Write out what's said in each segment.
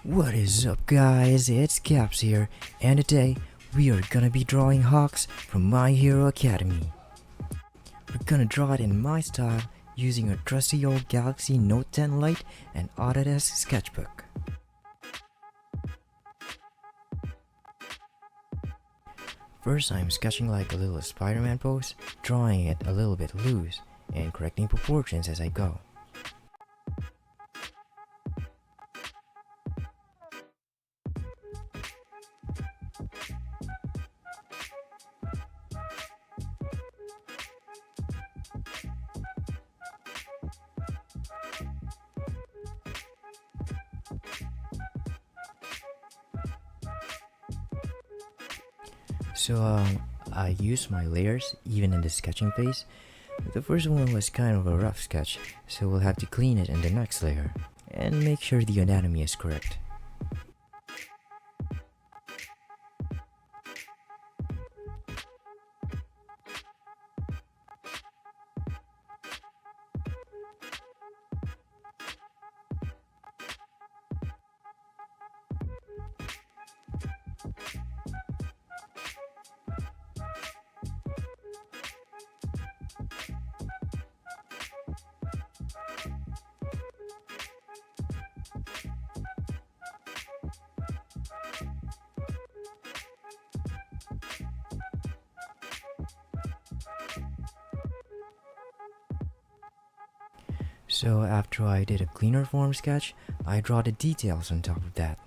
What is up guys, it's Caps here, and today we are gonna be drawing Hawks from My Hero Academy. We're gonna draw it in my style using a trusty old Galaxy Note 10 Lite and Autodesk Sketchbook. First I'm sketching like a little Spider-Man pose, drawing it a little bit loose, and correcting proportions as I go. So I used my layers even in the sketching phase. The first one was kind of a rough sketch, so we'll have to clean it in the next layer and make sure the anatomy is correct. So after I did a cleaner form sketch, I draw the details on top of that.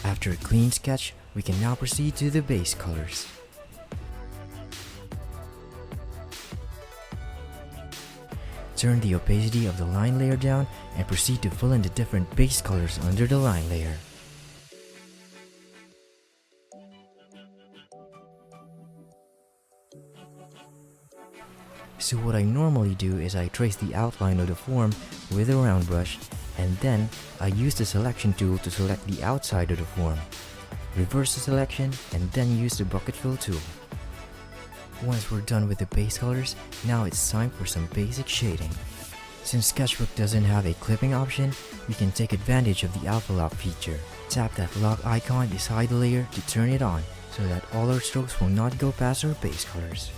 After a clean sketch, we can now proceed to the base colors. Turn the opacity of the line layer down and proceed to fill in the different base colors under the line layer. So what I normally do is I trace the outline of the form with a round brush, and then I use the selection tool to select the outside of the form. Reverse the selection and then use the bucket fill tool. Once we're done with the base colors, now it's time for some basic shading. Since Sketchbook doesn't have a clipping option, we can take advantage of the alpha lock feature. Tap that lock icon beside the layer to turn it on, so that all our strokes will not go past our base colors.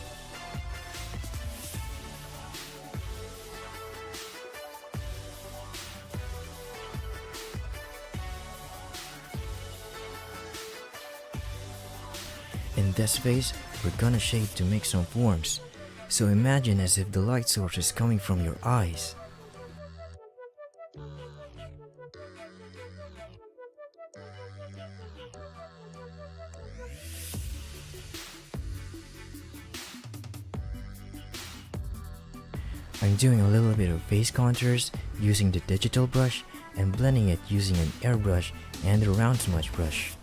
In this phase, we're gonna shade to make some forms. So imagine as if the light source is coming from your eyes. I'm doing a little bit of face contours using the digital brush and blending it using an airbrush and a round smudge brush.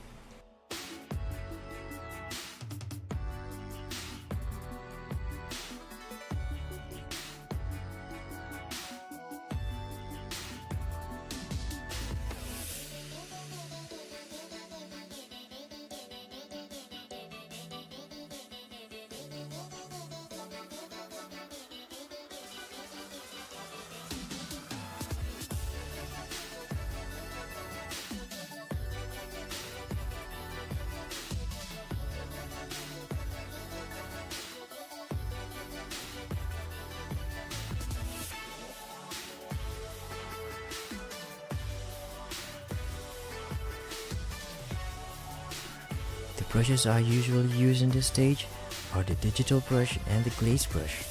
The brushes I usually use in this stage are the digital brush and the glaze brush.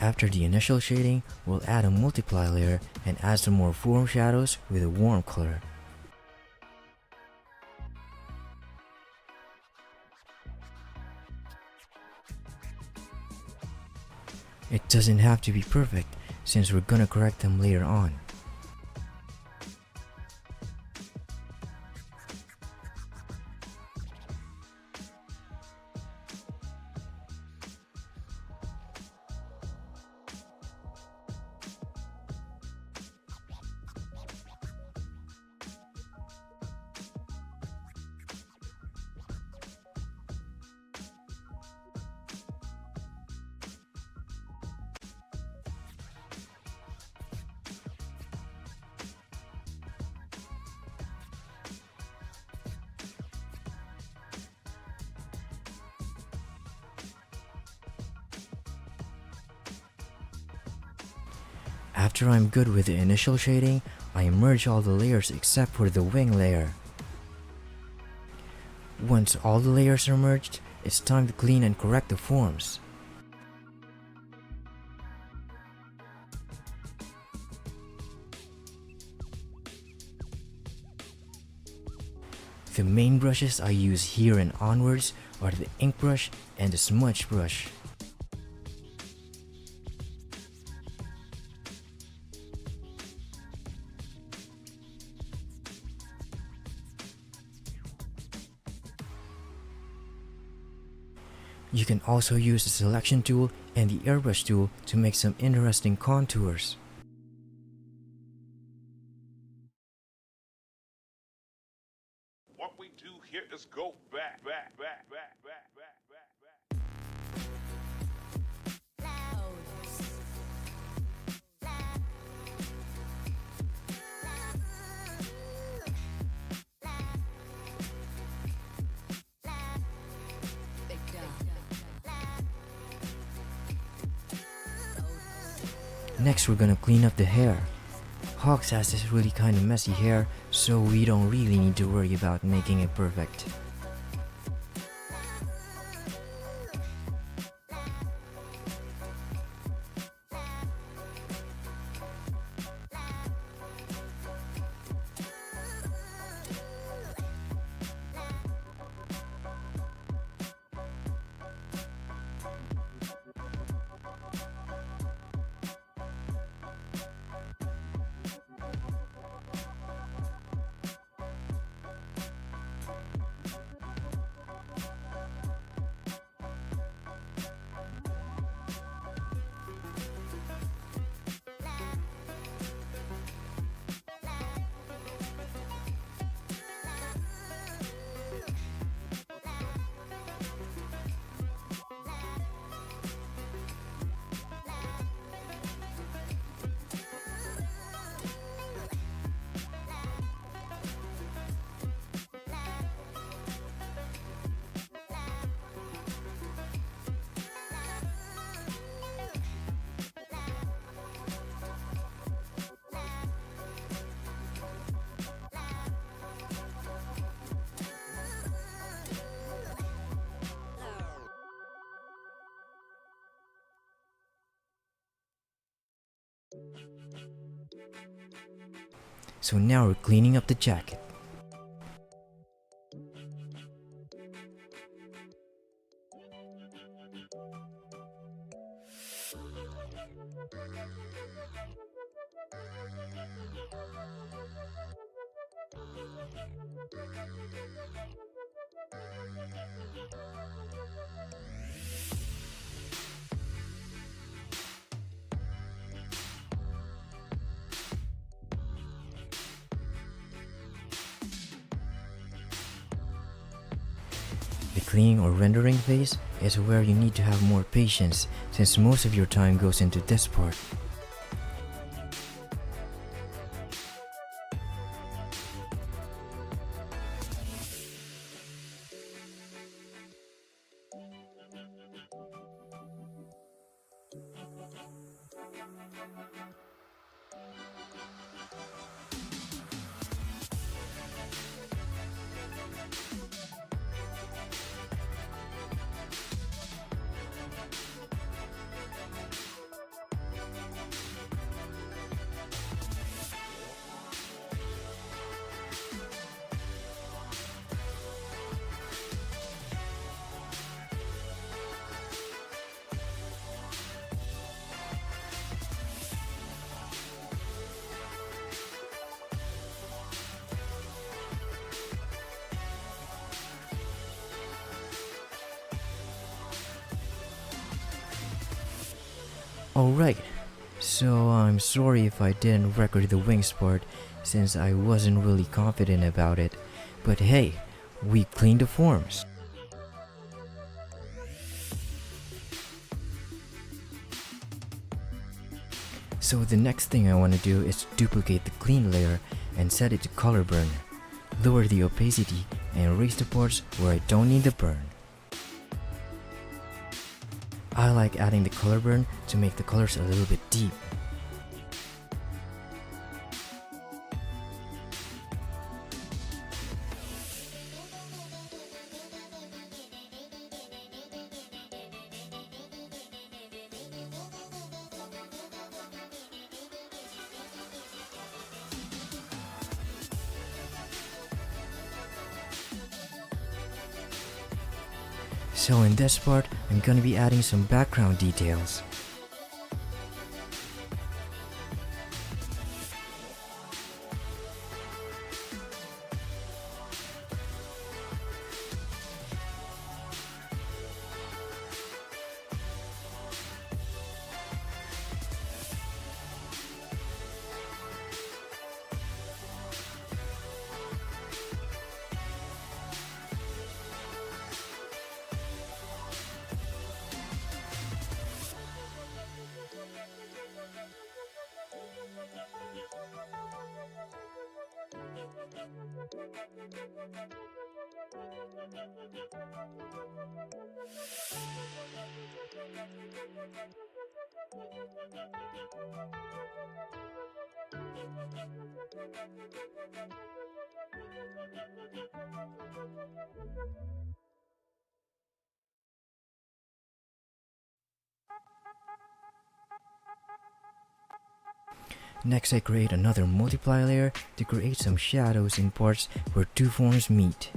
After the initial shading, we'll add a multiply layer and add some more form shadows with a warm color. It doesn't have to be perfect since we're gonna correct them later on. After I'm good with the initial shading, I merge all the layers except for the wing layer. Once all the layers are merged, it's time to clean and correct the forms. The main brushes I use here and onwards are the ink brush and the smudge brush. You can also use the selection tool and the airbrush tool to make some interesting contours. What we do here is go back. Next, we're gonna clean up the hair. HAWKS has this really kind of messy hair, so we don't really need to worry about making it perfect. So now we're cleaning up the jacket. The cleaning or rendering phase is where you need to have more patience since most of your time goes into this part. Alright, so I'm sorry if I didn't record the wings part since I wasn't really confident about it, but hey, we cleaned the forms. So the next thing I want to do is duplicate the clean layer and set it to color burn. Lower the opacity and erase the parts where I don't need the burn. I like adding the color burn to make the colors a little bit deep. So in this part, I'm gonna be adding some background details. Next, I create another multiply layer to create some shadows in parts where two forms meet.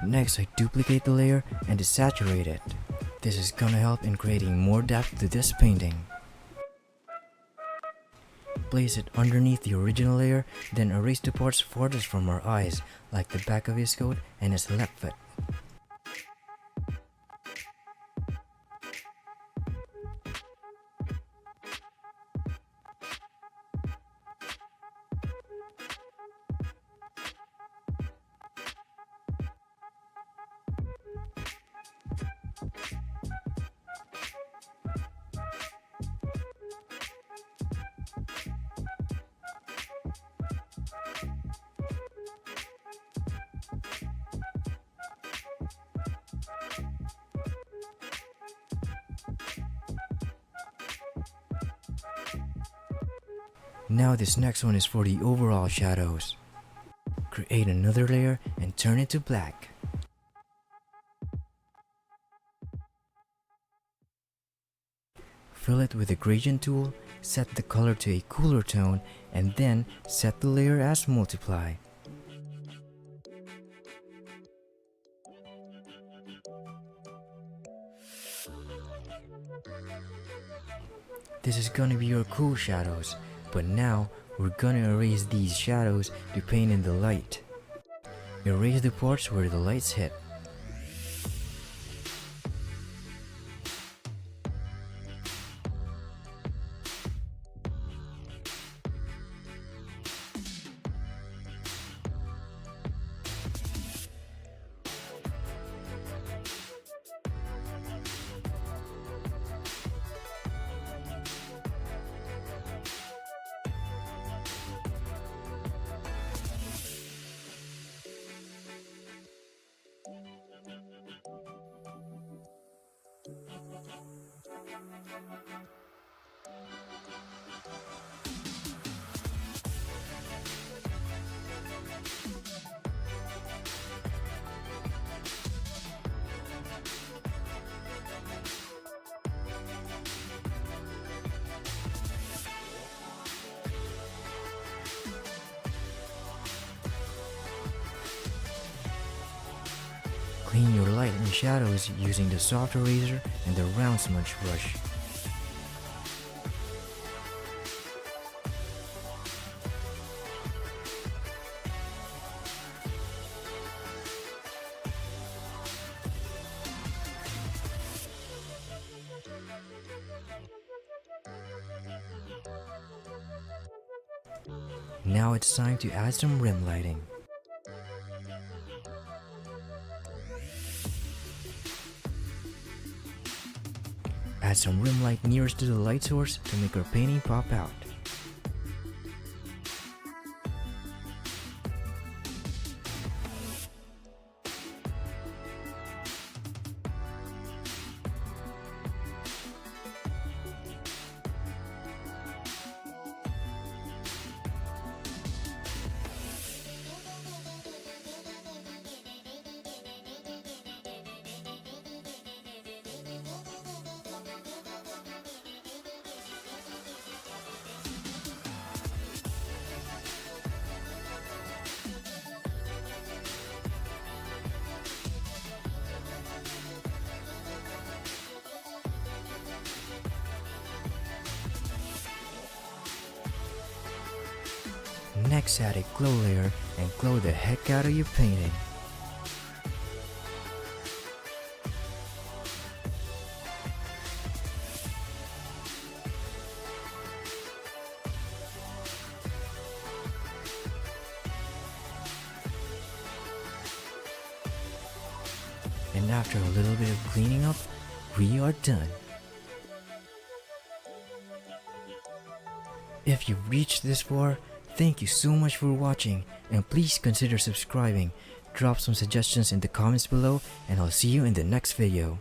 Next, I duplicate the layer and desaturate it. This is gonna help in creating more depth to this painting. Place it underneath the original layer, then erase the parts farthest from our eyes, like the back of his coat and his left foot. Now this next one is for the overall shadows. Create another layer and turn it to black. Fill it with the gradient tool, set the color to a cooler tone, and then set the layer as multiply. This is gonna be your cool shadows, but now we're gonna erase these shadows to paint in the light. Erase the parts where the lights hit. Clean your light and shadows using the soft eraser and the round smudge brush. Now it's time to add some rim lighting. Add some rim light nearest to the light source to make our painting pop out. Next, add a glow layer and glow the heck out of your painting. And after a little bit of cleaning up, we are done. If you've reached this far, thank you so much for watching, and please consider subscribing. Drop some suggestions in the comments below, and I'll see you in the next video.